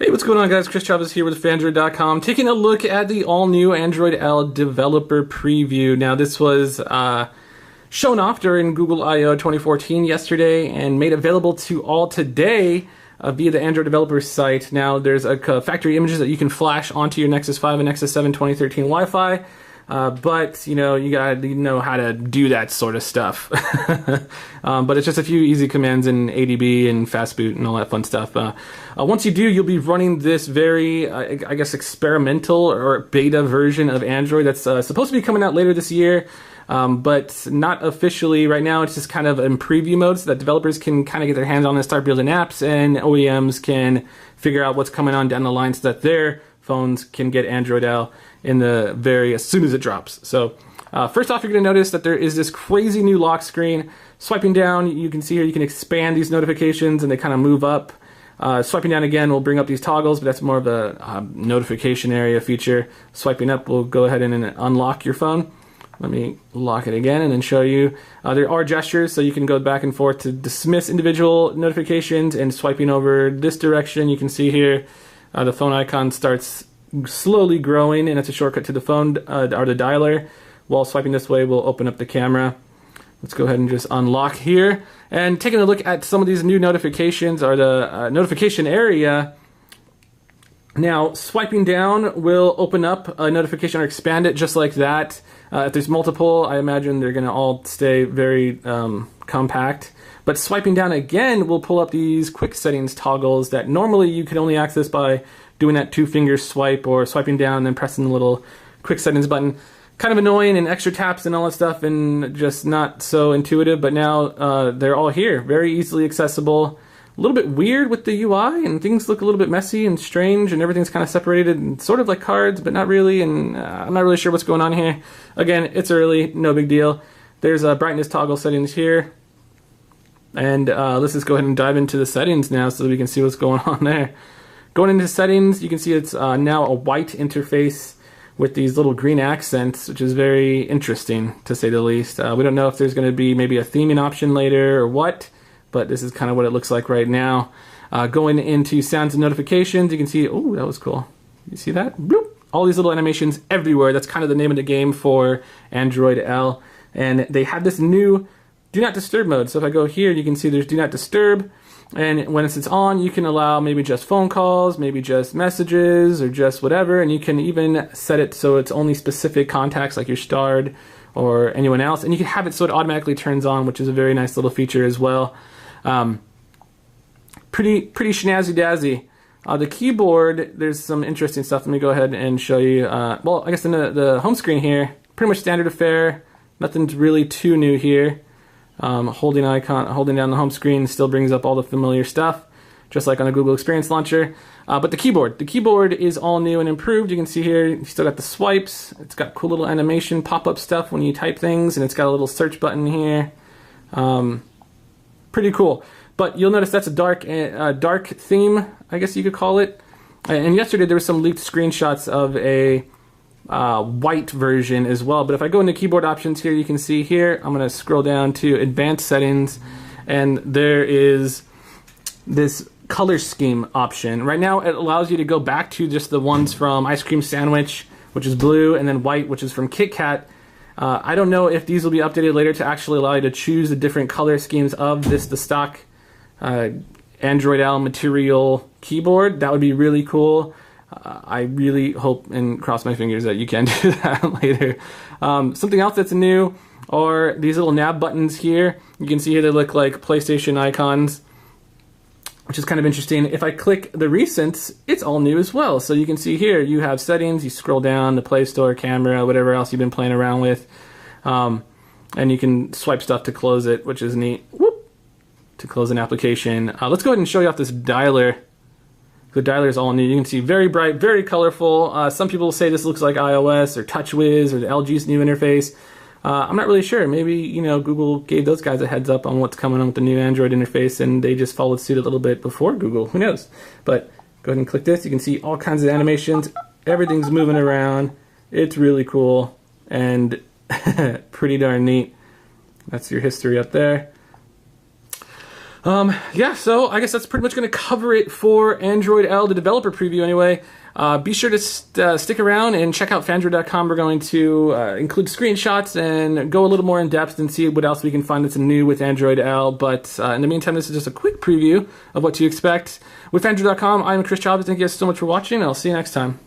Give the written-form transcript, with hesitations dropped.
Hey, what's going on, guys? Chris Chavez here with Fandroid.com, taking a look at the all-new Android L developer preview. Now, this was shown off during Google I/O 2014 yesterday and made available to all today via the Android developer site. Now, there's factory images that you can flash onto your Nexus 5 and Nexus 7 2013 Wi-Fi. But, you know, you gotta know how to do that sort of stuff. But it's just a few easy commands in ADB and fastboot and all that fun stuff. Once you do, you'll be running this very, I guess, experimental or beta version of Android that's supposed to be coming out later this year, but not officially right now. It's just kind of in preview mode so that developers can kind of get their hands on it and start building apps, and OEMs can figure out what's coming on down the line so that their phones can get Android L as soon as it drops. So first off, you're going to notice that there is this crazy new lock screen. Swiping down, you can see here you can expand these notifications and they kind of move up. Swiping down again will bring up these toggles, but that's more of a notification area feature. Swiping up will go ahead and unlock your phone. Let me lock it again and then show you. There are gestures, so you can go back and forth to dismiss individual notifications, and swiping over this direction, you can see here the phone icon starts slowly growing, and it's a shortcut to the phone or the dialer. While swiping this way will open up the camera. Let's go ahead and just unlock here. And taking a look at some of these new notifications or the notification area. Now, swiping down will open up a notification or expand it just like that. If there's multiple, I imagine they're going to all stay very compact. But swiping down again will pull up these quick settings toggles that normally you could only access by doing that two-finger swipe or swiping down and then pressing the little quick settings button. Kind of annoying and extra taps and all that stuff and just not so intuitive, but now they're all here. Very easily accessible. A little bit weird with the UI, and things look a little bit messy and strange, and everything's kind of separated and sort of like cards, but not really, and I'm not really sure what's going on here. Again, it's early, no big deal. There's brightness toggle settings here. And let's just go ahead and dive into the settings now so that we can see what's going on there. Going into settings, you can see it's now a white interface with these little green accents, which is very interesting, to say the least. We don't know if there's going to be maybe a theming option later or what, but this is kind of what it looks like right now. Going into sounds and notifications, you can see, oh, that was cool. You see that? Bloop. All these little animations everywhere. That's kind of the name of the game for Android L. And they have this new Do Not Disturb mode. So if I go here, you can see there's Do Not Disturb. And when it's on, you can allow maybe just phone calls, maybe just messages, or just whatever. And you can even set it so it's only specific contacts like your starred or anyone else. And you can have it so it automatically turns on, which is a very nice little feature as well. Pretty snazzy-dazzy. The keyboard, there's some interesting stuff. Let me go ahead and show you. Well, I guess in the home screen here, pretty much standard affair. Nothing's really too new here. Holding down the home screen still brings up all the familiar stuff, just like on the Google Experience Launcher. But the keyboard is all new and improved. You can see here, you still got the swipes. It's got cool little animation pop-up stuff when you type things, and it's got a little search button here. Pretty cool. But you'll notice that's a dark theme, I guess you could call it. And yesterday there were some leaked screenshots of a white version as well. But if I go into keyboard options here, you can see here, I'm going to scroll down to advanced settings, and there is this color scheme option. Right now it allows you to go back to just the ones from Ice Cream Sandwich, which is blue, and then white, which is from Kit Kat. I don't know if these will be updated later to actually allow you to choose the different color schemes of the stock Android L material keyboard. That would be really cool. I really hope and cross my fingers that you can do that later. Something else that's new are these little nav buttons here. You can see here they look like PlayStation icons, which is kind of interesting. If I click the recents, it's all new as well. So you can see here you have settings, you scroll down, the Play Store, camera, whatever else you've been playing around with. And you can swipe stuff to close it, which is neat. Whoop! To close an application. Let's go ahead and show you off this dialer. The dialer is all new. You can see very bright, very colorful. Some people say this looks like iOS or TouchWiz or the LG's new interface. I'm not really sure. Maybe, you know, Google gave those guys a heads up on what's coming on with the new Android interface, and they just followed suit a little bit before Google. Who knows? But go ahead and click this. You can see all kinds of animations. Everything's moving around. It's really cool and pretty darn neat. That's your history up there. Yeah, so I guess that's pretty much going to cover it for Android L, the developer preview anyway. Be sure to stick around and check out Fandroid.com. We're going to include screenshots and go a little more in depth and see what else we can find that's new with Android L. But in the meantime, this is just a quick preview of what to expect. With Fandroid.com, I'm Chris Chavez. Thank you guys so much for watching. I'll see you next time.